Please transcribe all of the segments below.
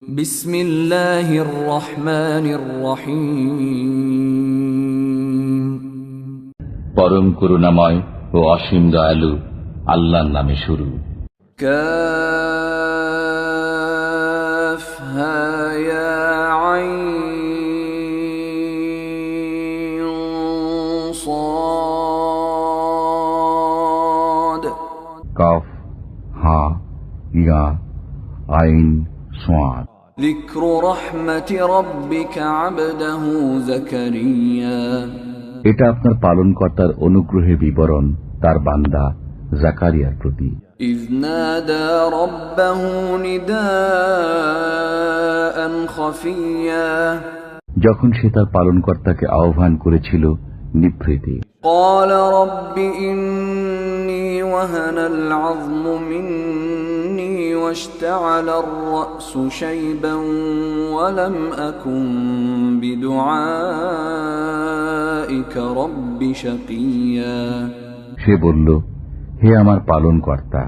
বিসমিল্লাহির রহমানির রহিম। পরম করুণাময় ও অসীম দয়ালু আল্লাহর নামে শুরু। কাফ হা ইয়া আইন সাদ। কাফ হা ইয়া আইন সাদ। যিকরু রাহমাতি রাব্বিকা আবদাহু যাকারিয়া। এটা আপনার পালনকর্তার অনুগ্রহের বিবরণ তার বান্দা জাকারিয়ার প্রতি। ইয নাদা রাব্বাহু নিদাআন খাফিয়্যা। যখন সে তার পালনকর্তাকে আহ্বান করেছিল নিভৃতে। قال رب إني وهن العظم مني واشتعل الرأس شيبا ولم أكن بدعائك رب شقيا। সে বলল, হে আমার পালনকর্তা,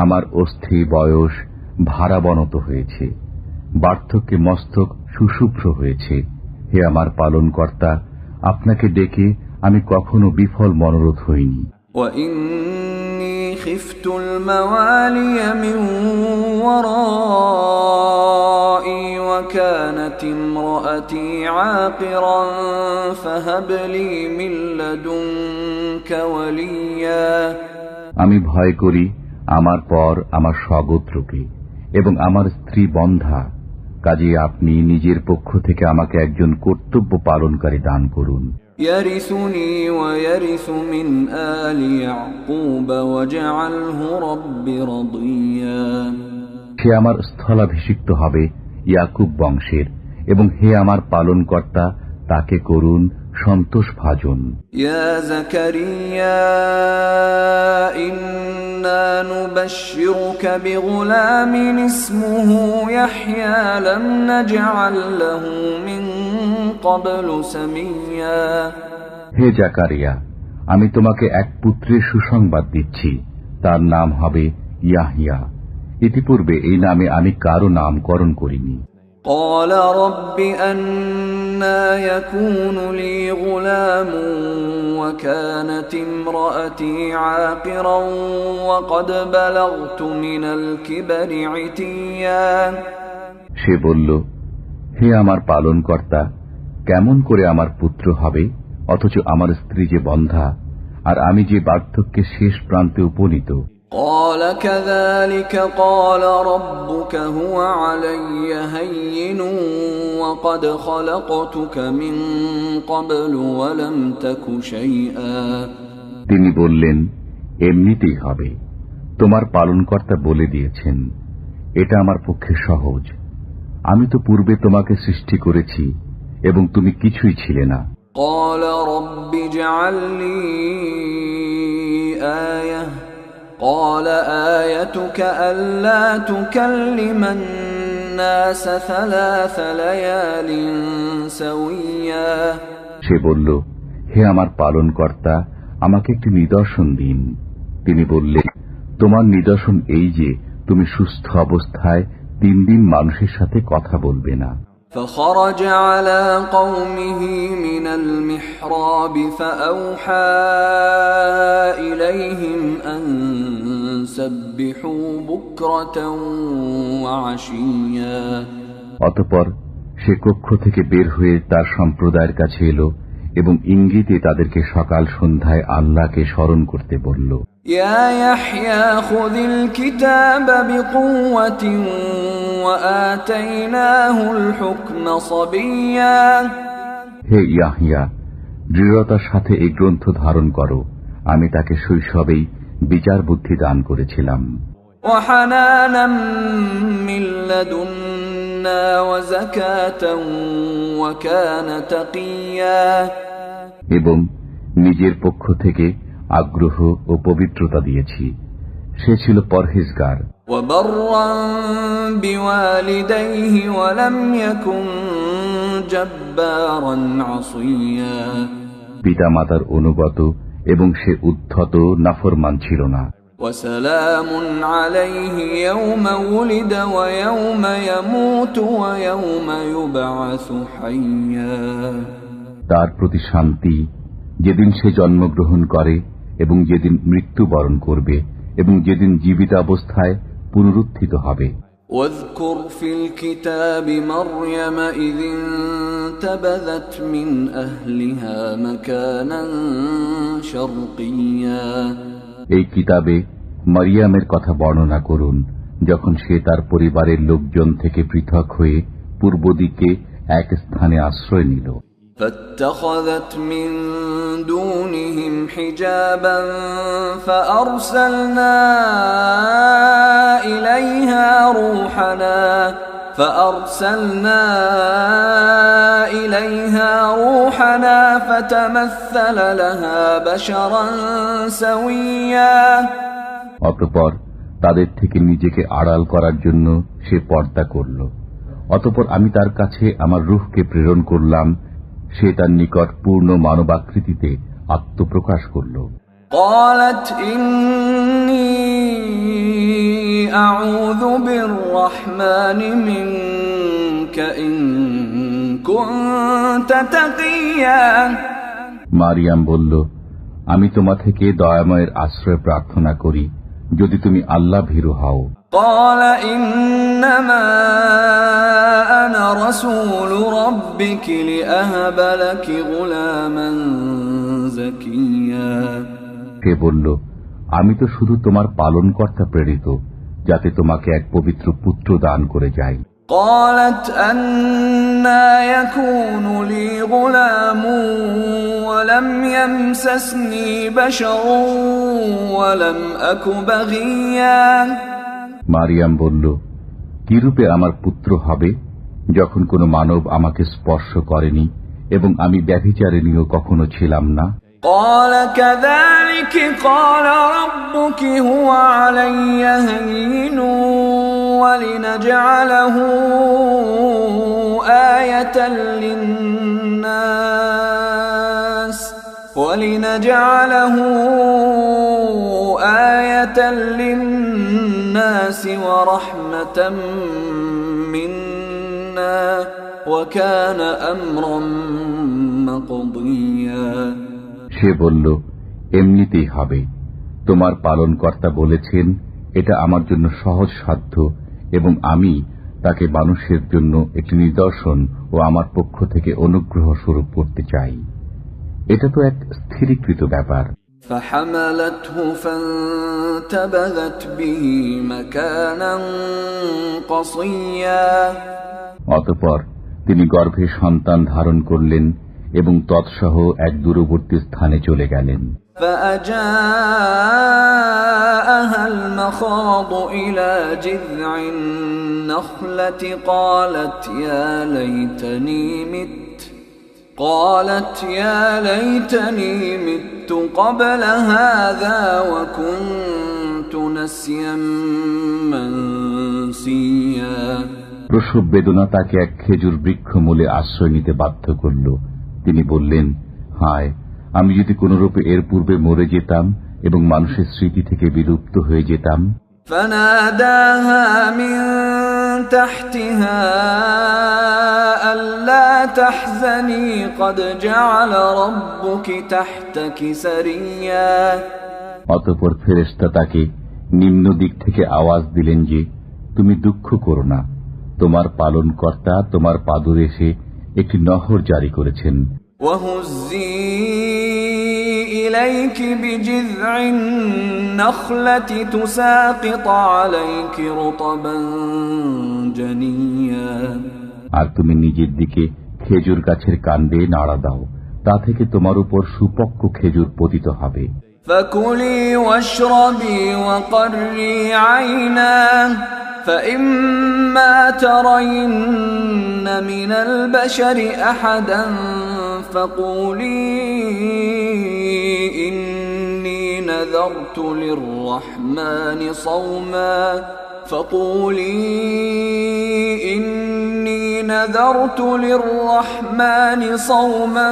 আমার অস্থি বয়স ভারাবনত হয়েছে, বার্ধক্যে মস্তক সুশুভ্র হয়েছে। হে আমার পালনকর্তা, আপনাকে ডেকে আমি কখনো বিফল মনোরথ হইনি। وإني خفت الموالي من ورائي وكانت امرأتي عاقرا فهب لي من لدنك وليا। আমি ভয় করি আমার পর আমার স্বগোত্রকে এবং আমার স্ত্রী বন্ধা, কাজেই আপনি নিজের পক্ষ থেকে আমাকে একজন কর্তব্য পালনকারী দান করুন। يرثني ويرث من آل يعقوب واجعله رب رضيا। সে আমার স্থলাভিষিক্ত হবে ইয়াকুব বংশের, এবং হে আমার পালনকর্তা তাকে করুন সন্তোষভাজন। ইয়া যাকারিয়া ইন্না নুবাশশিরুকা বিগুলামিন ইসমুহু ইয়াহইয়া লাম নাজআল লাহু মিন ক্বাবলু সামিয়্যা। হে জাকারিয়া, আমি তোমাকে এক পুত্রের সুসংবাদ দিচ্ছি, তার নাম হবে ইয়াহইয়া। ইতিপূর্বে এই নামে আমি কারো নামকরণ করিনি। قال رب أنى يكون لي غلام وكانت امرأتي عاقرا وقد بلغت من الكبر عتيا। সে বলল, হে আমার পালনকর্তা, কেমন করে আমার পুত্র হবে, অথচ আমার স্ত্রী যে বন্ধা, আর আমি যে বার্ধক্যের শেষ প্রান্তে উপনীত। قال كذلك قال ربك هو علي هين وقد خلقتك من قبل ولم تك شيئا। তিনি বললেন, এমনিতেই হবে, তোমার পালনকর্তা বলে দিয়েছেন, এটা আমার পক্ষে সহজ। আমি তো পূর্বে তোমাকে সৃষ্টি করেছি এবং তুমি কিছুই ছিলে না। قال رب اجعل لي آية قال آيتك ألا تكلم الناس ثلاث ليال سويا। সে বলল, হে আমার পালনকর্তা, আমাকে একটি নিদর্শন দিন। তিনি বললেন, তোমার নিদর্শন এই যে তুমি সুস্থ অবস্থায় 3 দিন মানুষের সাথে কথা বলবে না। فخرج على قومه من المحراب فأوحى إليهم أن سبحوا بكرة وعشيا। অতঃপর সে কক্ষ থেকে বের হয়ে তার সম্প্রদায়ের কাছে এলো এবং ইঙ্গিতে তাদেরকে সকাল সন্ধ্যায় আল্লাহকে স্মরণ করতে বলল। ইয়া ইয়াহইয়া খুযিল কিতাব বিকুওয়াতি ওয়া আতাইনাহুল হুকমা সাবিয়্যা। হে ইয়াহইয়া, দৃঢ়তার সাথে এই গ্রন্থ ধারণ করো, আমি তাকে শৈশবেই বিচার বুদ্ধি দান করেছিলাম। ওয়া হানানাম মিন লাদুন্না ওয়া যাকাতান ওয়া কানা তাকিয়্যা। এবং নিজের পক্ষ থেকে আগ্রহ ও পবিত্রতা দিয়েছি, সে ছিল পরহেজগার। পিতা মাতার অনুগত এবং সে উদ্ধত নাফরমান ছিল না। وسلام عليه يوم ولد ويوم يموت ويوم يبعث حيا তার প্রতি শান্তি যেদিন সে জন্মগ্রহণ করে এবং যেদিন মৃত্যুবরণ করবে এবং যেদিন জীবিত অবস্থায় পুনরুত্থিত হবে। واذكر في الكتاب مريم إذ انتبذت من أهلها مكانا شرقيا এই কিতাবে মারিয়ামের কথা বর্ণনা করুন, যখন সে তার পরিবারের লোকজন থেকে পৃথক হয়ে পূর্ব দিকে এক স্থানে আশ্রয় নিল। فاتخذت من دونهم حجابا فأرسلنا إليها روحنا فتمثل لها بشرا سويا অতঃপর তাদের থেকে নিজেকে আড়াল করার জন্য সে পর্দা করল। অতঃপর আমি তার কাছে আমার রূহকে প্রেরণ করলাম, সে তার নিকট পূর্ণ মানবাকৃতিতে আত্মপ্রকাশ করল। قالت إني أعوذ بالرحمن منك إن كنت تقيا মারিয়াম বলল, আমি তোমা থেকে দয়াময়ের আশ্রয় প্রার্থনা করি যদি তুমি আল্লাহ ভীরু হও। قال إنما أنا رسول ربك لأهب لك غلاما زكيا সে বলল, আমি তো শুধু তোমার পালনকর্তা প্রেরিত, যাতে তোমাকে এক পবিত্র পুত্র দান করে যাই। قالت أنى يكون لي غلام ولم يمسسني بشر ولم أك بغيا মারিয়াম বলল, কিরূপে আমার পুত্র হবে, যখন কোনো মানব আমাকে স্পর্শ করেনি এবং আমি ব্যভিচারিণীও কখনো ছিলাম না। قال كذلك قال ربك هو علي هين ولنجعله آية للناس ورحمة منا وكان أمرا مقضيا সে বলল, এমনিতেই হবে। তোমার পালনকর্তা বলেছেন, এটা আমার জন্য সহজ সাধ্য এবং আমি তাকে মানুষের জন্য একটি নিদর্শন ও আমার পক্ষ থেকে অনুগ্রহ স্বরূপ করতে চাই। এটা তো এক স্থিরীকৃত ব্যাপার। فحملته فانتبذت به مكانا قصيا অতঃপর তিনি গর্ভে সন্তান ধারণ করলেন এবং তৎসহ এক দূরবর্তী স্থানে চলে গেলেন। فأجاءها المخاض إلى جذع النخلة قالت يا ليتني مت قبل هذا وكنت نسيا منسيا প্রসব বেদনা তাকে এক খেজুর বৃক্ষ মূলে আশ্রয় নিতে বাধ্য করল। তিনি বললেন, হায়, আমি যদি কোনরূপে এর পূর্বে মরে যেতাম এবং মানুষের স্মৃতি থেকে বিলুপ্ত হয়ে যেতাম। فناداها من تحتها ألا تحزني قد جعل ربك تحتك سريا অতঃপর ফেরেশতা তাকে নিম্ন দিক থেকে আওয়াজ দিলেন যে, তুমি দুঃখ করো না, তোমার পালনকর্তা তোমার পাদদেশে একটি নহর জারি করেছেন। وهزي إليك بجذع النخلة تساقط عليك رطبا جنيا আর তুমি নিজের দিকে খেজুর গাছের কাণ্ডে নাড়া দাও, তা থেকে তোমার উপর সুপক্ক খেজুর পতিত হবে। فكلي واشربي وقري عينا فإما ترين من البشر أحدا فقولي إني نذرت للرحمن صوما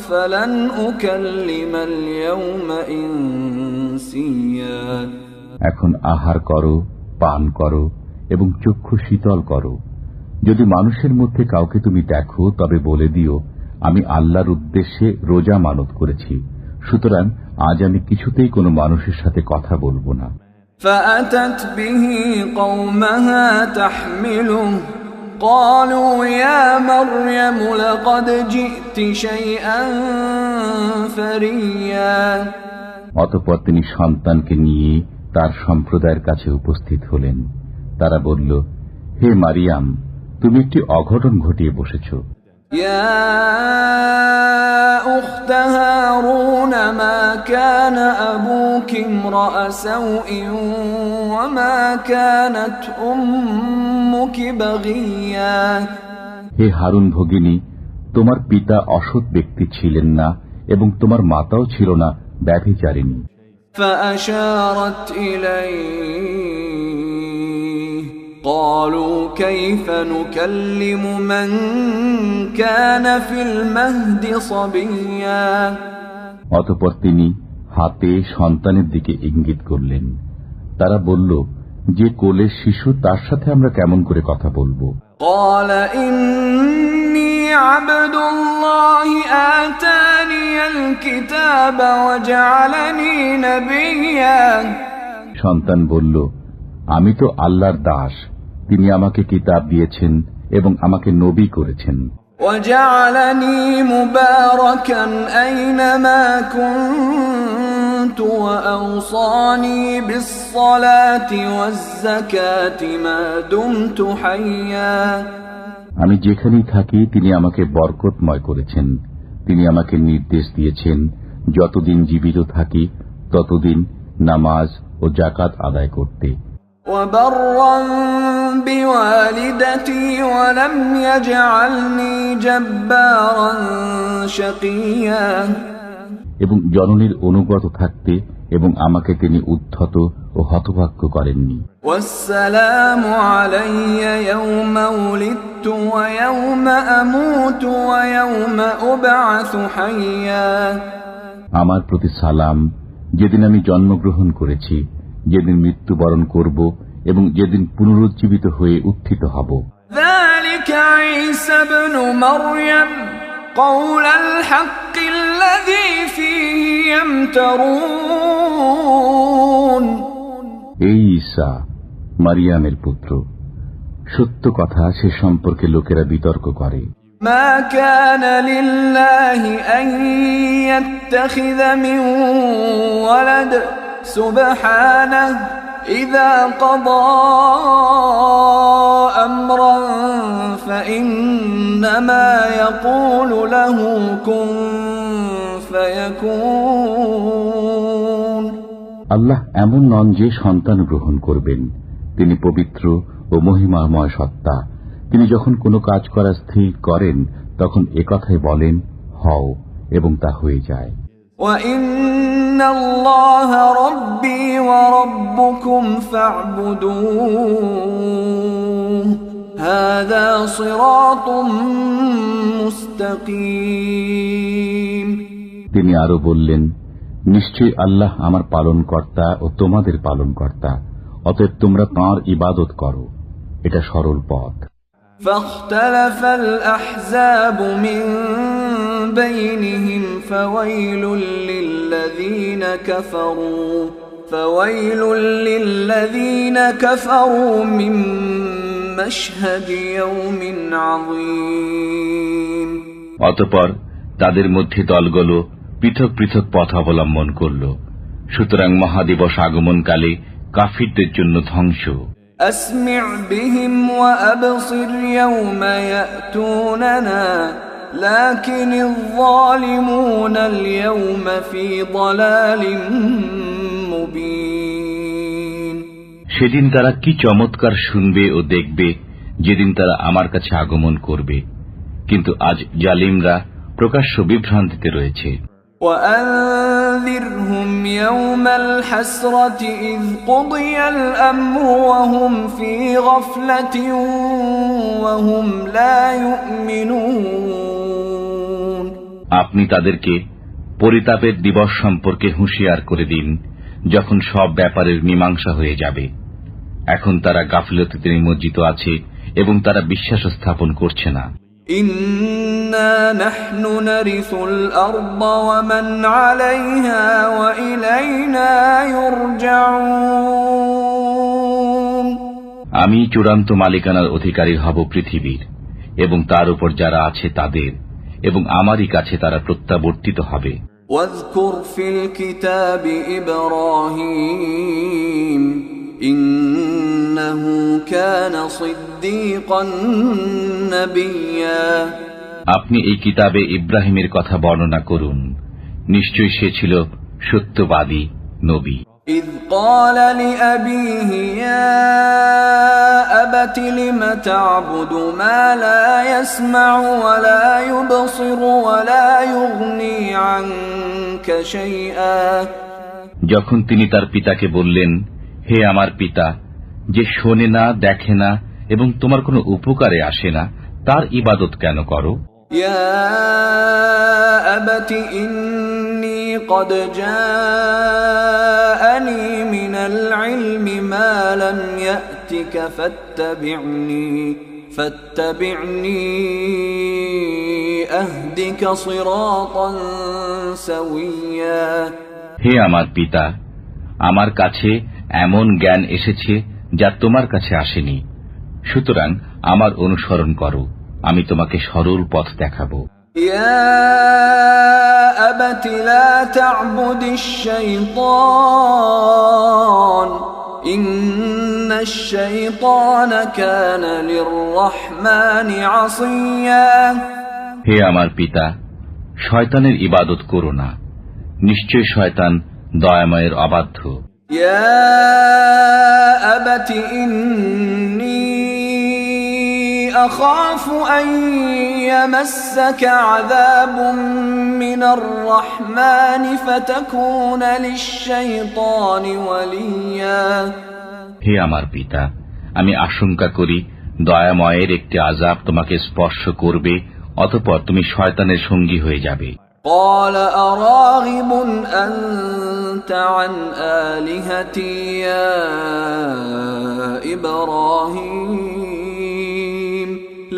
فلن أكلم اليوم إنسيا منسيا এখন আহার করো, পান করো এবং চক্ষু শীতল করো। যদি মানুষের মধ্যে কাউকে তুমি দেখো তবে বলে দিও, আমি আল্লাহর উদ্দেশ্যে রোজা মানত করেছি, সুতরাং আজ আমি কিছুতেই কোনো মানুষের সাথে কথা বলবো না। فأتت به قومها تحمله قالوا يا مريم لقد جئت شيئا فريا অতঃপর তিনি সন্তানকে নিয়ে তার সম্প্রদায়ের কাছে উপস্থিত হলেন। তারা বলল, হে মারিয়াম, তুমি একটি অঘটন ঘটিয়ে বসেছ। يا أخت هارون ما كان أبوك امرأ سوء وما كانت أمك بغيا হে হারুন ভগিনী, তোমার পিতা অসৎ ব্যক্তি ছিলেন না এবং তোমার মাতাও ছিল না ব্যভিচারিণী। فأشارت إليه قالوا كيف نكلم من كان في المهد صبيا অতঃপর তিনি হাতে সন্তানের দিকে ইঙ্গিত করলেন। তারা বলল, যে কোলের শিশু তার সাথে আমরা কেমন করে কথা বলবো? قال إني عبد الله آتاني الكتاب وجعلني نبيا সন্তান বলল, আমি তো আল্লাহর দাস, তিনি আমাকে কিতাব দিয়েছেন এবং আমাকে নবী করেছেন। وجعلني مباركا أينما كنت وأوصاني بالصلاة والزكاة ما دمت حيا আমি যেখানেই থাকি তিনি আমাকে বরকতময় করেছেন। তিনি আমাকে নির্দেশ দিয়েছেন যতদিন জীবিত থাকি ততদিন নামাজ ও যাকাত আদায় করতে। وبرا بوالدتي ولم يجعلني جبارا شقيا এবং জননীর অনুগত থাকতে এবং আমাকে তিনি উদ্ধত ও হতভাগ্য করেননি। والسلام علي يوم ولدت ويوم أموت ويوم أبعث حيا আমার প্রতি সালাম, যেদিন আমি জন্মগ্রহণ করেছি, যেদিন মৃত্যুবরণ করব এবং যেদিন পুনরুজ্জীবিত হয়ে উত্থিত হব। ذلك عيسى ابن مريم قول الحق الذي فيه يمترون এই ঈসা মারিয়ামের পুত্র, সত্য কথা সে সম্পর্কে লোকেরা বিতর্ক করে। ما كان لله أن يتخذ من ولد سبحانه إذا قضى أمرا فإنما يقول له كن فيكون আল্লাহ এমন নন যে সন্তান গ্রহণ করবেন। তিনি পবিত্র ও মহিমাময় সত্তা। তিনি যখন কোনো কাজ করা স্থির করেন তখন একথাই বলেন, হও, এবং তা হয়ে যায়। وَإِنَّ اللَّهَ رَبِّي وَرَبُّكُمْ فَاعْبُدُوهُ هَذَا صِرَاطٌ مُسْتَقِيمٌ তিনি আরো বললেন, নিশ্চয়ই আল্লাহ আমার পালনকর্তা ও তোমাদের পালনকর্তা, অতএব তোমরা তাঁর ইবাদত করো, এটা সরল পথ। فاختلف الأحزاب من بينهم فويل للذين كفروا من مشهد يوم عظيم অতঃপর তাদের মধ্যে দলগুলো পৃথক পৃথক পথ অবলম্বন করল। সুতরাং মহাদিবস আগমনকালে কাফিরদের জন্য ধ্বংস। أسمع بهم وأبصر يوم يأتوننا لكن الظالمون اليوم في ضلال مبين সেদিন তারা কি চমৎকার শুনবে ও দেখবে যেদিন তারা আমার কাছে আগমন করবে, কিন্তু আজ জালিমরা প্রকাশ্য বিভ্রান্তিতে রয়েছে। وأنذرهم يوم الحسرة إذ قضي الأمر وهم في غفلة وهم لا يؤمنون আপনি তাদেরকে পরিতাপের দিবস সম্পর্কে হুঁশিয়ার করে দিন, যখন সব ব্যাপারের মীমাংসা হয়ে যাবে। এখন তারা গাফিলতিতে নিমজ্জিত আছে এবং তারা বিশ্বাস স্থাপন করছে না। ইন্না নাহনু নারিসুল আরদ ওয়া মান আলাইহা ওয়া ইলাইনা ইউরজাউন। আমি চূড়ান্ত মালিকানার অধিকারী হব পৃথিবীর এবং তার উপর যারা আছে তাদের, এবং আমারই কাছে তারা প্রত্যাবর্তিত হবে। ওয়াযকুর ফিল কিতাবি ইব্রাহিম ইন্নাহু কানা সিদ্দীকান নাবিয়্যা। আপনি এই কিতাবে ইব্রাহিমের কথা বর্ণনা করুন, নিশ্চয়ই সে ছিল সত্যবাদী নবী। إذ قال لأبيه يا أبت لم تعبد ما لا يسمع ولا يبصر ولا يغني عنك شيئا। যখন তিনি তার পিতাকে বললেন, হে আমার পিতা, যে শোনে না, দেখে না এবং তোমার কোনো উপকারে আসে না, তার ইবাদত কেন করো? يا أبت إني قد جاءني من العلم ما لم يأتك فاتبعني أهدك صراطا سويا। হে আমার পিতা, আমার কাছে এমন জ্ঞান এসেছে যা তোমার কাছে আসেনি, সুতরাং আমার অনুসরণ করো, আমি তোমাকে সরল পথ দেখাবো। ইয়া আবাতি লা তা'বুদিশ শাইতান ইন্নাশ শাইতানা কানা লির-রাহমানি আসিয়া। হে আমার পিতা, শয়তানের ইবাদত করো না, নিশ্চয় শয়তান দয়াময়ের অবাধ্য। ইয়া আবাতি ইন্নী أخاف أن يمسك عذاب من الرحمن فتكون للشيطان وليا। হে আমার পিতা, আমি আশঙ্কা করি দয়াময়ের একটি আযাব তোমাকে স্পর্শ করবে, অতঃপর তুমি শয়তানের সঙ্গী হয়ে যাবে। قال أراغب أنت عن آلهتي يا إبراهيم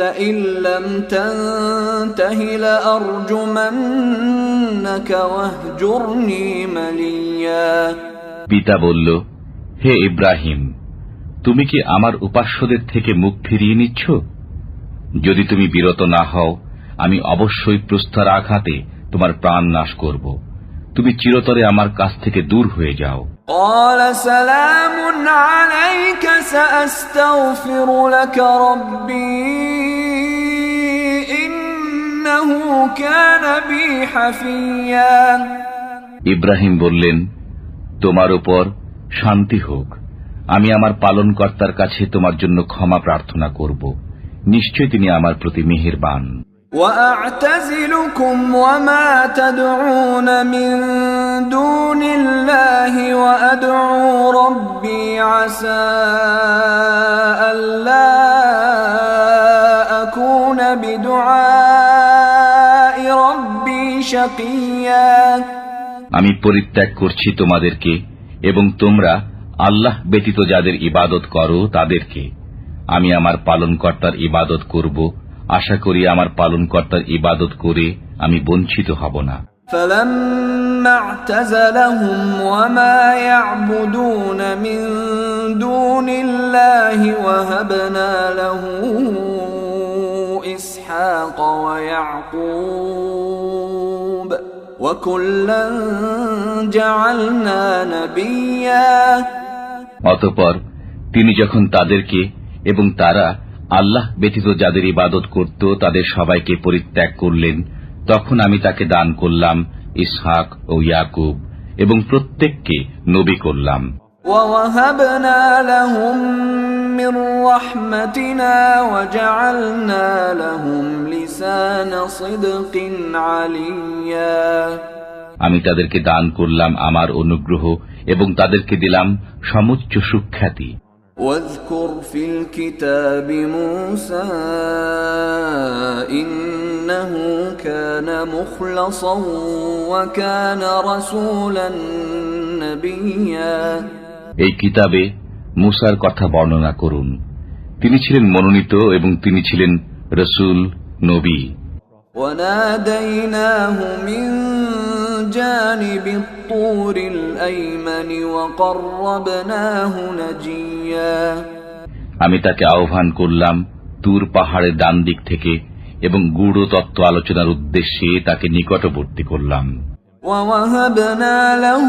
لئن لم تنته لأرجمنك واهجرني مليا। পিতা বলল, হে ইব্রাহিম, তুমি কি আমার উপাস্যদের থেকে মুখ ফিরিয়ে নিচ্ছ? যদি তুমি বিরত না হও, আমি অবশ্যই প্রস্তর আঘাতে তোমার প্রাণ নাশ করব। তুমি চিরতরে আমার কাছ থেকে দূর হয়ে যাও। قال سلام عليك سأستغفر لك ربي إنه كان بي حفيا। ইব্রাহিম বললেন, তোমার উপর শান্তি হোক, আমি আমার পালনকর্তার কাছে তোমার জন্য ক্ষমা প্রার্থনা করব, নিশ্চয় তিনি আমার প্রতি মেহেরবান। وأعتزلكم وما تدعون من دون الله وأدعو ربي عسى ألا أكون بدعاء ربي شقيا। আমি পরিত্যাগ করছি তোমাদেরকে এবং তোমরা আল্লাহ ব্যতীত যাদের ইবাদত করো তাদেরকে। আমি আমার পালনকর্তার ইবাদত করব, আশা করি আমার পালনকর্তার ইবাদত করে আমি বঞ্চিত হব না। فَلَمَّا اعْتَزَلَهُمْ وَمَا يَعْبُدُونَ مِن دُونِ اللَّهِ وَهَبْنَا لَهُ إِسْحَاقَ وَيَعْقُوبَ وَكُلًّا جَعَلْنَا نَبِيًّا। অতঃপর তিনি যখন তাদেরকে এবং তারা আল্লাহ ব্যতীত যাদের ইবাদত করত তাদের সবাইকে পরিত্যাগ করলেন, তখন আমি তাকে দান করলাম ইসহাক ও ইয়াকুব এবং প্রত্যেককে নবী করলাম। وَوَهَبْنَا لَهُم مِّن رَّحْمَتِنَا وَجَعَلْنَا لَهُمْ لِسَانَ صِدْقٍ عَلِيًّا। আমি তাদেরকে দান করলাম আমার অনুগ্রহ এবং তাদেরকে দিলাম সমুচ্চ সুখ্যাতি। واذكر في الكتاب موسى إنه كان مخلصا وكان رسولا نبيا। نبيا এই কিতাবে মুসার কথা বর্ণনা করুন। তিনি ছিলেন মনোনীত এবং তিনি ছিলেন রসূল, নবী। وناديناه من جانب الطور الأيمن وقربناه نجيا আমি তাকে আহ্বান করলাম তুর পাহাড়ের ডান দিক থেকে এবং গূঢ় তত্ত্ব আলোচনার উদ্দেশ্যে তাকে নিকটবর্তী করলাম। ووهبنا له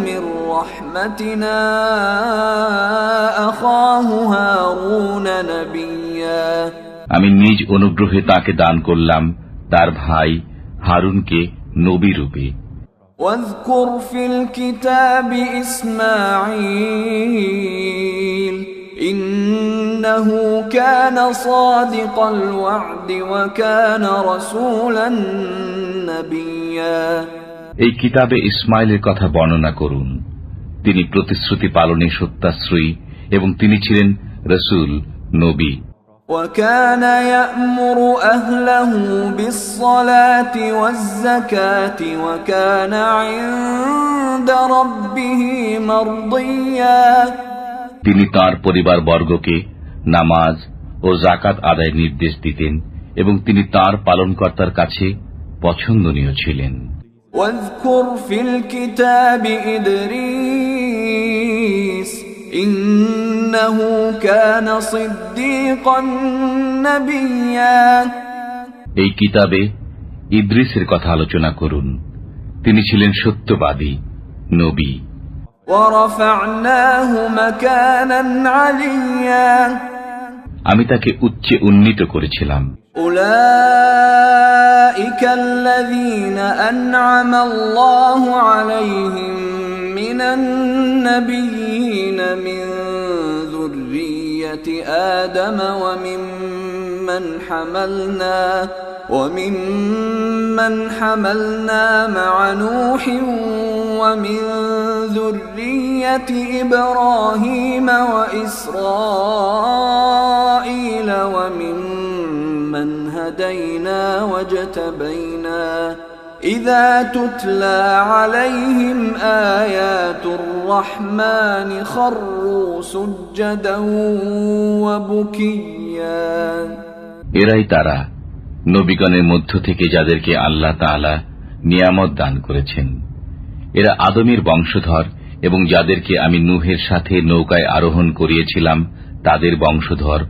من رحمتنا أخاه هارون نبيا আমি নিজ অনুগ্রহে তাকে দান করলাম তার ভাই হারুনকে নবী রূপে। واذكر في الكتاب إسماعيل إنه كان صادق الوعد وكان رسولا نبيا এই কিতাবে ইসমাইলের কথা বর্ণনা করুন। তিনি প্রতিশ্রুতি পালনে সত্যাশ্রয়ী এবং তিনি ছিলেন রসূল, নবী। وكان يأمر أهله بالصلاة والزكاة وكان عند ربه مرضيا তিনি তাঁর পরিবারবর্গকে নামাজ ও যাকাত আদায়ের নির্দেশ দিতেন এবং তিনি তাঁর পালনকর্তার কাছে পছন্দনীয় ছিলেন। واذكر في الكتاب إدريس إنه كان صديقا نبيا এই কিতাবে ইদ্রিসের কথা আলোচনা করুন। তিনি ছিলেন সত্যবাদী, নবী। ورفعناه مكانا عليا আমি তাকে উচ্চে উন্নীত করেছিলাম। أولئك الذين أنعم الله عليهم من النبيين من ذرية آدم وممن حملنا مع نوح ومن ذرية إبراهيم وإسرائيل وممن هدينا واجتبينا إذا تتلى عليهم آيات الرحمن خروا سجدا وبكيا এরাই তারা নবীগণের মধ্য থেকে যাদেরকে আল্লাহ তাআলা নিয়ামত দান করেছেন। এরা আদমের বংশধর এবং যাদেরকে আমি নূহের সাথে নৌকায় আরোহণ করিয়েছিলাম তাদের বংশধর,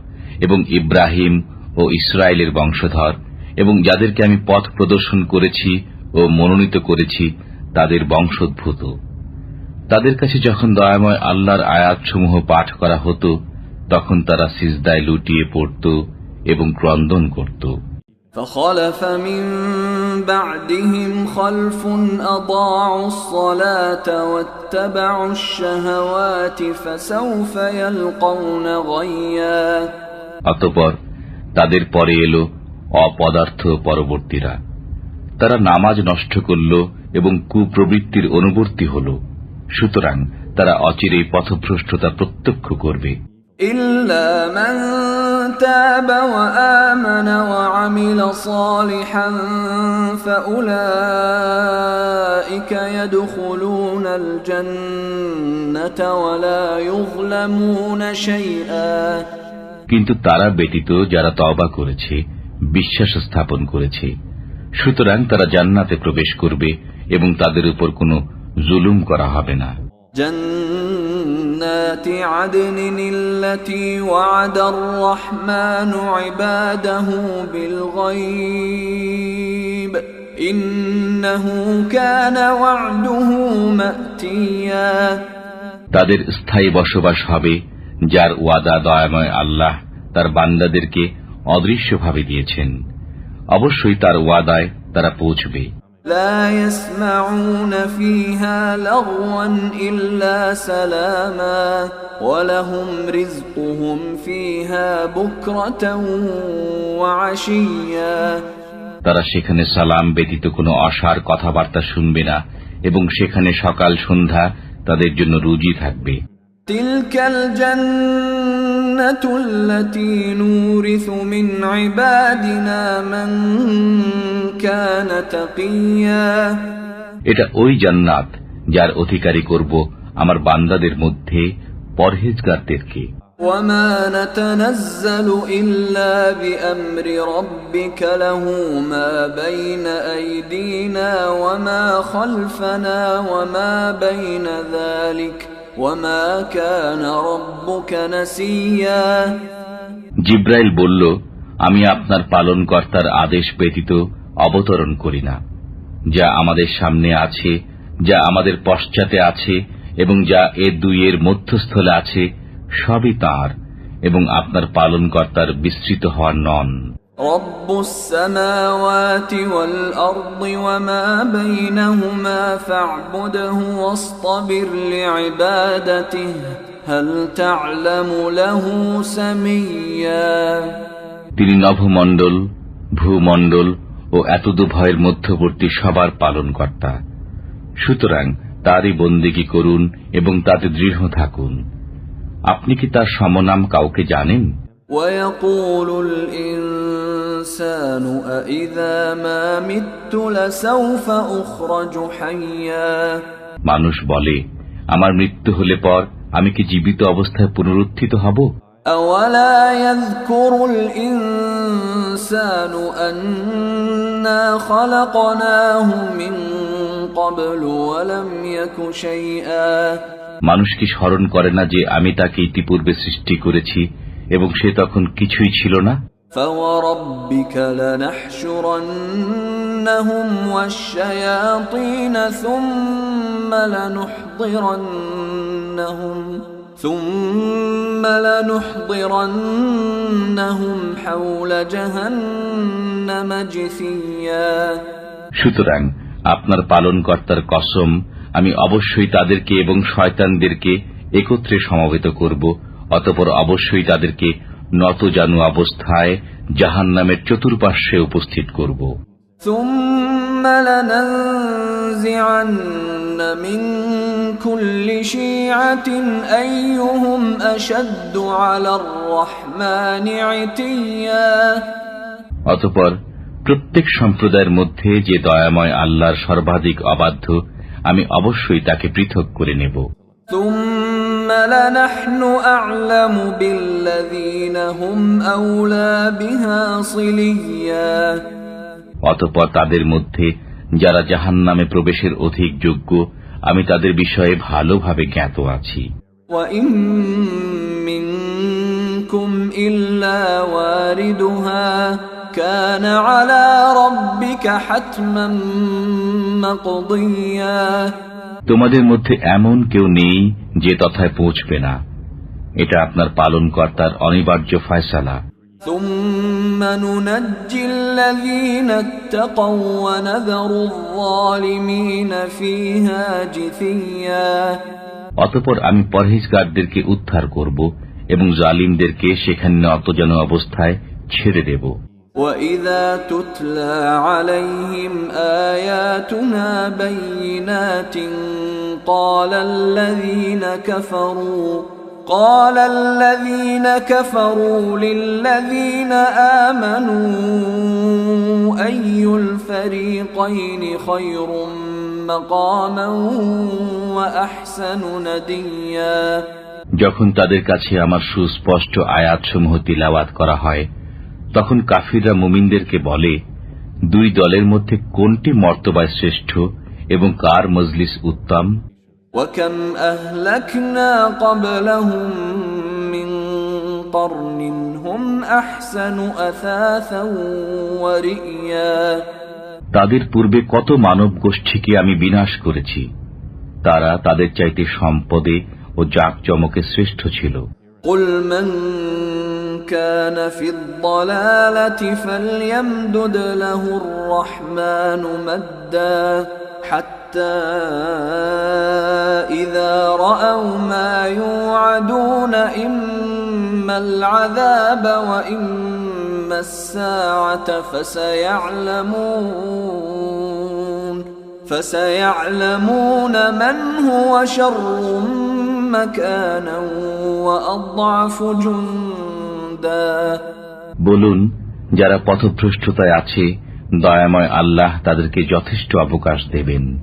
এবং ইব্রাহিম ও ইসরায়েলের বংশধর, এবং যাদেরকে আমি পথ প্রদর্শন করেছি ও মনোনীত করেছি তাদের বংশোদ্ভূত। তাদের কাছে যখন দয়াময় আল্লাহর আয়াতসমূহ পাঠ করা হতো তখন তারা সিজদায় লুটিয়ে পড়ত এবং ক্রন্দন করত। فخلف من بعدهم خلف أضاعوا الصلاة واتبعوا الشهوات فسوف يلقون غيا অতঃপর তাদের পরে এলো অপদার্থ পরবর্তীরা। তারা নামাজ নষ্ট করল এবং কুপ্রবৃত্তির অনুবর্তী হল। সুতরাং তারা অচিরেই পথভ্রষ্টতা প্রত্যক্ষ করবে। إلا من تاب وآمن وعمل صالحا فأولئك يدخلون الجنة ولا يظلمون شيئا কিন্তু তারা ব্যতীত যারা তওবা করেছে, বিশ্বাস স্থাপন করেছে, সুতরাং তারা জান্নাতে প্রবেশ করবে এবং তাদের উপর কোনো জুলুম করা হবে না। جنات عدن التي وعد الرحمن عباده بالغيب إنه كان وعده مأتيا তাদের স্থায়ী বসবাস হবে যার ওয়াদা দয়াময় আল্লাহ তার বান্দাদেরকে অদৃশ্যভাবে দিয়েছেন। অবশ্যই তার ওয়াদায় তারা পৌঁছবে। لا يسمعون فيها لغوا إلا سلاما ولهم رزقهم فيها بكرة وعشيا তারা সেখানে সালাম ব্যতীত কোনো অসার কথাবার্তা শুনবে না এবং সেখানে সকাল সন্ধ্যা তাদের জন্য রুজি থাকবে। تلك الجنة التي نورث من عبادنا من كان تقيا এটা ওই জান্নাত যার অধিকারী করব আমার বান্দাদের মধ্যে পরহেজগারদেরকে। وما نتنزل إلا بأمر ربك له ما بين أيدينا وما خلفنا وما بين ذلك وما كان ربك نسيا। জিব্রাইল বলল, আমি আপনার পালনকর্তার আদেশ ব্যতীত অবতরণ করি না। যা আমাদের সামনে আছে, যা আমাদের পশ্চাতে আছে এবং যা এ দুইয়ের মধ্যস্থলে আছে, সবই তাঁর, এবং আপনার পালনকর্তার বিস্তৃত হওয়ার নন। রব্বুস সামাওয়াতি ওয়াল আরদি ওয়া মা বাইনাহুমা ফা'বুদহু ওয়াসতাবির লিইবাদাতিহি হাল তা'লামু লাহু সামিয়্যা। তিনি নভমণ্ডল, ভূমণ্ডল ও এতদুভয়ের মধ্যবর্তী সবার পালনকর্তা। সুতরাং তারই বন্দেগী করুন এবং তাতে দৃঢ় থাকুন। আপনি কি তার সমনাম কাউকে জানেন? ওয়ায়াকুলুল ইনসানু আইযা মা মিততু লাসাউফা উখরাজু হাইয়্যা। মানুষ বলে, আমার মৃত্যু হলে পর আমি কি জীবিত অবস্থায় পুনরুত্থিত হব? আওয়ালা ইয়াযকুরুল ইনসানু আন্না খালাকনাহু মিন ক্বাবলু ওয়া লাম ইয়াকু শাইআ। মানুষ কি স্মরণ করে না যে আমি তাকে ইতিপূর্বে সৃষ্টি করেছি এবং সে তখন কিছুই ছিল না? ফাওয়ারাব্বিকা লানাহশুরান্নাহুম ওয়াশ-শায়াতিন সুম্মা লানুহদিরান্নাহুম হাওলা জাহান্নাম জিসিয়্যা। সুতরাং আপনার পালনকর্তার কসম, আমি অবশ্যই তাদেরকে এবং শয়তানদেরকে একত্রে সমবেত করব, অতঃপর অবশ্যই তাদেরকে নতজানু অবস্থায় জাহান্নামের চতুর্পার্শ্বে উপস্থিত করব। সুম্মা লানানজিআন্না মিন কুল্লি শিআতিন আইয়ুহুম আশাদ্দু আলার রাহমানি ইতিয়া। অতঃপর প্রত্যেক সম্প্রদায়ের মধ্যে যে দয়াময় আল্লাহর সর্বাধিক অবাধ্য, আমি অবশ্যই তাকে পৃথক করে নেব। সুম্মা লানাহনু আ'লামু বিল্লাযীনা হুম আওলা বিহা সিলিয়্যা। অতঃপর তাদের মধ্যে যারা জাহান্নামে প্রবেশের অধিক যোগ্য, আমি তাদের বিষয়ে ভালোভাবে জ্ঞাত আছি। ওয়া ইম মিনকুম ইল্লা ওয়ারিদুহা কানা আলা রাব্বিকা হাতমান মাকদিয়্যা। তোমাদের মধ্যে এমন কেউ নেই যে তথায় পৌঁছবে না, এটা আপনার পালনকর্তার অনিবার্য ফয়সালা। সুম্মা নুনাজ্জিল্লাযীনা ইত্তাকাও ওয়া নাযারুয যালিমিনা ফীহা জিসিয়্যা। অতঃপর আমি পরহেজগারদেরকে উদ্ধার করব এবং জালিমদেরকে সেখানে নতজানু অবস্থায় ছেড়ে দেব। وَإِذَا تُتْلَى عَلَيْهِمْ آيَاتُنَا بَيِّنَاتٍ قَالَ الَّذِينَ كَفَرُوا لِلَّذِينَ آمَنُوا أَيُّ الْفَرِيقَيْنِ خَيْرٌ مَقَامًا وَأَحْسَنُ نَدِيًّا। যখন তাদের কাছে আমার সুস্পষ্ট আয়াতসমূহ তিলাওয়াত করা হয়, তখন কাফিররা মুমিনদেরকে বলে, দুই দলের মধ্যে কোনটি মর্তবায় শ্রেষ্ঠ এবং কার মজলিস উত্তম। وَكَمْ أَهْلَكْنَا قَبْلَهُمْ مِنْ قَرْنٍ هُمْ أَحْسَنُ أَثَاثًا وَرِئْيًا। তাদের পূর্বে কত মানব গোষ্ঠীকে আমি বিনাশ করেছি, তারা তাদের চাইতে সম্পদে ও জাকজমকে শ্রেষ্ঠ ছিল। قُلْ مَنْ كَانَ فِي الضَّلَالَةِ فَلْيَمْدُدْ لَهُ الرَّحْمَنُ مَدًّا حَتَّى إِذَا رَأَوْا مَا يُوعَدُونَ إِمَّا الْعَذَابَ وَإِمَّا السَّاعَةَ فَسَيَعْلَمُونَ مَنْ هُوَ شَرٌّ مَكَانًا وَأَضْعَفُ جُنْدًا। বলুন, যারা পথভ্রষ্টতায় আছে, দয়াময় আল্লাহ তাদেরকে যথেষ্ট অবকাশ দেবেন,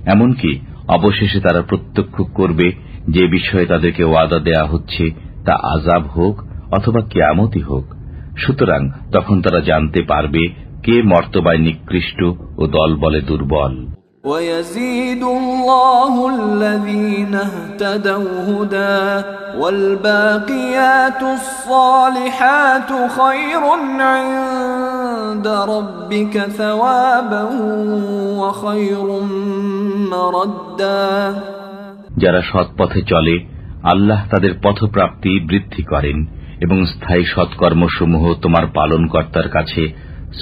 এমনকি অবশেষে তারা প্রত্যক্ষ করবে যে বিষয়ে তাদেরকে ওয়াদা দেয়া হচ্ছে তা আযাব হোক অথবা কিয়ামতই হোক। সুতরাং তখন তারা জানতে পারবে কে মর্তবায় নিকৃষ্ট ও দলবলে দুর্বল। وَيَزِيدُ اللَّهُ الَّذِينَ اهْتَدَوْا هُدًى وَالْبَاقِيَاتُ الصَّالِحَاتُ خَيْرٌ عِندَ رَبِّكَ ثَوَابًا وَخَيْرٌ مَّرَدًّا। যারা সৎ পথে চলে আল্লাহ তাদের পথপ্রাপ্তি বৃদ্ধি করেন এবং স্থায়ী সৎকর্মসমূহ তোমার পালনকর্তার কাছে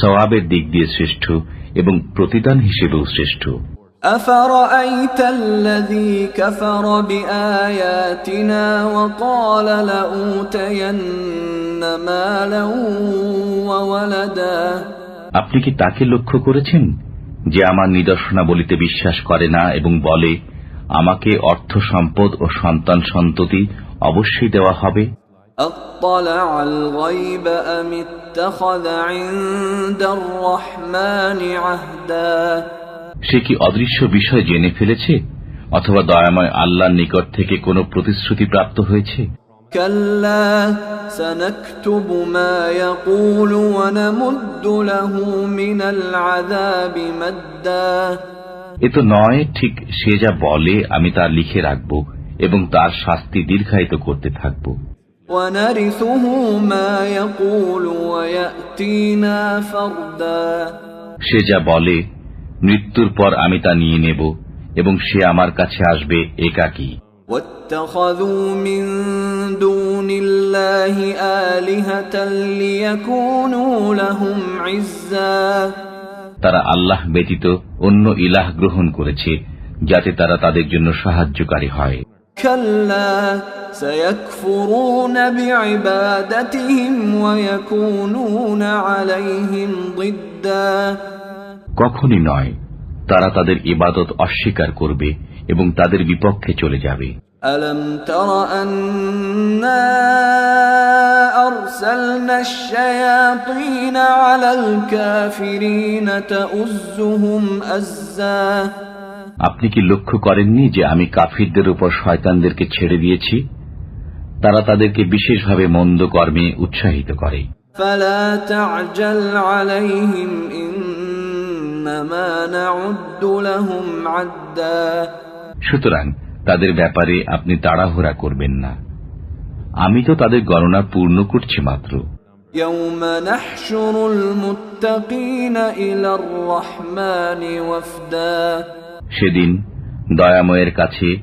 সওয়াবের দিক দিয়ে শ্রেষ্ঠ এবং প্রতিদান হিসেবেও শ্রেষ্ঠ। أَفَرَأَيْتَ الَّذِي كَفَرَ بِآيَاتِنَا وَقَالَ لَأُوتَيَنَّ مَالًا وَوَلَدًا। আপনি কি তাকে লক্ষ্য করেছেন যে আমার নিদর্শনাবলিতে বিশ্বাস করে না এবং বলে আমাকে অর্থ সম্পদ ও সন্তান সন্ততি অবশ্যই দেওয়া হবে? أَطَّلَعَ الْغَيْبَ أَمِ اتَّخَذَ عِندَ الرَّحْمَنِ عَهْدًا। সে কি অদৃশ্য বিষয় জেনে ফেলেছে অথবা দয়াময় আল্লাহর নিকট থেকে কোনো প্রতিশ্রুতি প্রাপ্ত হয়েছে? كَلَّا سَنَكْتُبُ مَا يَقُولُ وَنَمُدُّ لَهُ مِنَ الْعَذَابِ مَدًّا। এ তো নয়, ঠিক সে যা বলে আমি তা লিখে রাখব এবং তার শাস্তি দীর্ঘায়িত করতে থাকব। وَنَرِثُهُ مَا يَقُولُ وَيَأْتِينَا فَرْدًا। সে যা বলে মৃত্যুর পর আমি তা নিয়ে নেব এবং সে আমার কাছে আসবে একাকী। وَاتَّخَذُوا مِن دُونِ اللَّهِ آلِهَةً لِيَكُونُوا لَهُمْ عِزًّا। তারা আল্লাহ ব্যতীত অন্য ইলাহ গ্রহণ করেছে যাতে তারা তাদের জন্য সাহায্যকারী হয়। كَلَّا سَيَكْفُرُونَ بِعِبَادَتِهِمْ وَيَكُونُونَ عَلَيْهِمْ ضِدًّا। কখনই নয়, তারা তাদের ইবাদত অস্বীকার করবে এবং তাদের বিপক্ষে চলে যাবে। أَلَمْ تَرَ أَنَّا أَرْسَلْنَا الشَّيَاطِينَ عَلَى الْكَافِرِينَ تَؤُزُّهُمْ أَزًّا। আপনি কি লক্ষ্য করেননি যে আমি কাফিরদের উপর শয়তানদেরকে ছেড়ে দিয়েছি? তারা তাদেরকে বিশেষভাবে মন্দ কর্মে উৎসাহিত করে। فَلَا تَعْجَلْ عَلَيْهِمْ إِنَّمَا نَعُدُّ لَهُمْ عَدًّا। সুতরাং তাদের ব্যাপারে আপনি তাড়াহুড়া করবেন না, আমি তো তাদের গণনা পূর্ণ করছি মাত্র। يَوْمَ نَحْشُرُ الْمُتَّقِينَ إِلَى الرَّحْمَنِ وَفْدًا। সেদিন দয়াময়ের কাছে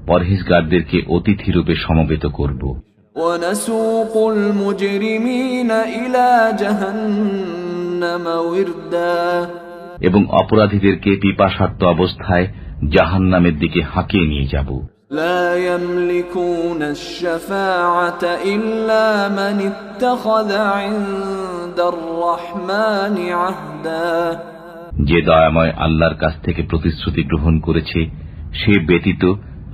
পরহেজগারদেরকে অতিথিরূপে সমবেত করব। وَنَسُوقُ الْمُجْرِمِينَ إِلَى جَهَنَّمَ وِرْدًا। এবং অপরাধীদেরকে পিপাসার্ত অবস্থায় জাহান্নামের দিকে হাঁকিয়ে নিয়ে যাব। لَا يَمْلِكُونَ الشَّفَاعَةَ إِلَّا مَنِ اتَّخَذَ عِندَ الرَّحْمَنِ عَهْدًا। যে দয়াময় আল্লাহর কাছ থেকে প্রতিশ্রুতি গ্রহণ করেছে সে ব্যতীত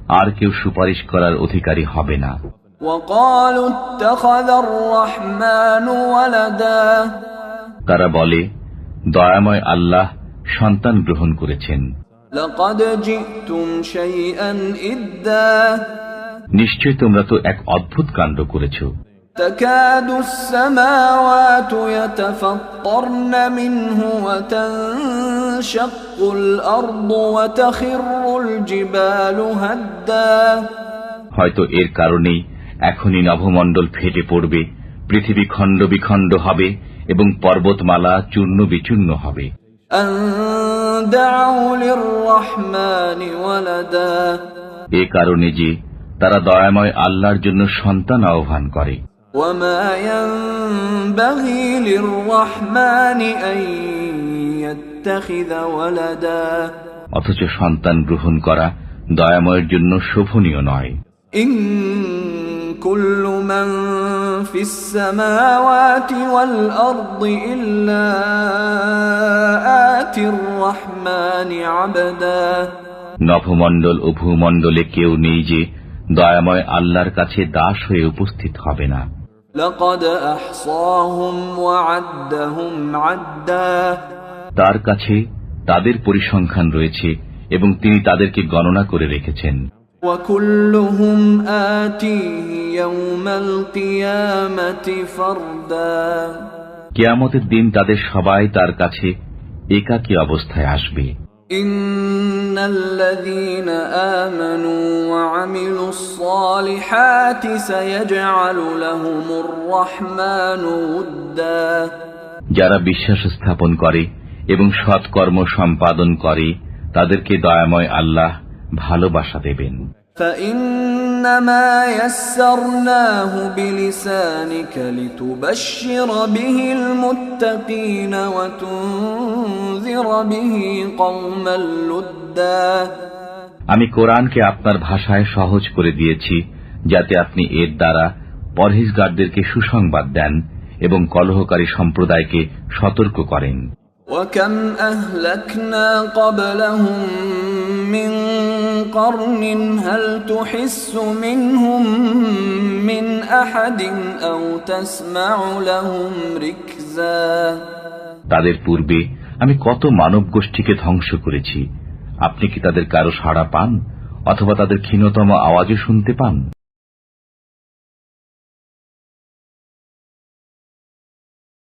আর কেউ সুপারিশ করার অধিকারী হবে না। وَقَالُوا اتَّخَذَ الرَّحْمَنُ وَلَدًا। তারা বলে দয়াময় আল্লাহ সন্তান গ্রহণ করেছেন। لَقَدْ جِئْتُمْ شَيْئًا إِدًّا। নিশ্চয় তোমরা তো এক অদ্ভুত কাণ্ড করেছ। تَكَادُ السَّمَاوَاتُ يَتَفَطَّرْنَ مِنْهُ وَتَنشَقُّ الْأَرْضُ وَتَخِرُّ الْجِبَالُ هَدًّا। হয়তো এর কারণেই এখনই নভমণ্ডল ফেটে পড়বে, পৃথিবী খণ্ড বিখণ্ড হবে এবং পর্বতমালা চূর্ণ বিচূর্ণ হবে। أَن دَعَوْا لِلرَّحْمَنِ وَلَدًا। এ কারণে যে তারা দয়াময় আল্লাহর জন্য সন্তান আহ্বান করে। وَمَا يَنبَغِي لِلرَّحْمَنِ أَن يَتَّخِذَ وَلَدًا। অথচ সন্তান গ্রহণ করা দয়াময়ের জন্য শোভনীয় নয়। إِن كُلُّ مَن فِي السَّمَاوَاتِ وَالْأَرْضِ إِلَّا آتِي الرَّحْمَنِ عَبْدًا। নভমণ্ডল ও ভূমণ্ডলে কেউ নেই যে দয়াময় আল্লাহর কাছে দাস হয়ে উপস্থিত হবে না। لَقَدْ أَحْصَاهُمْ وَعَدَّهُمْ عَدًّا। তার কাছে তাদের পরিসংখ্যান রয়েছে এবং তিনি তাদেরকে গণনা করে রেখেছেন। وكلهم آتيه يوم القيامة فردا কিয়ামতের দিন তাদের সবাই তার কাছে একাকী অবস্থায় আসবে। إن الذين آمنوا وعملوا الصالحات سيجعل لهم الرحمن ودا যারা বিশ্বাস স্থাপন করে এবং সৎকর্ম সম্পাদন করে তাদেরকে দয়াময় আল্লাহ ভালোবাসা দেবেন। فإنما يسرناه بلسانك لتبشر به المتقين وتنذر به قوما لدا আমি কোরআনকে আপনার ভাষায় সহজ করে দিয়েছি যাতে আপনি এর দ্বারা পরহেজগারদেরকে সুসংবাদ দেন এবং কলহকারী সম্প্রদায়কে সতর্ক করেন। وكم أهلكنا قبلهم من قرن هل تحس منهم من أحد أو تسمع لهم ركزا তাদের পূর্বে আমি কত মানব গোষ্ঠীকে ধ্বংস করেছি, আপনি কি তাদের কারো সাড়া পান অথবা তাদের ক্ষীণতম আওয়াজও শুনতে পান?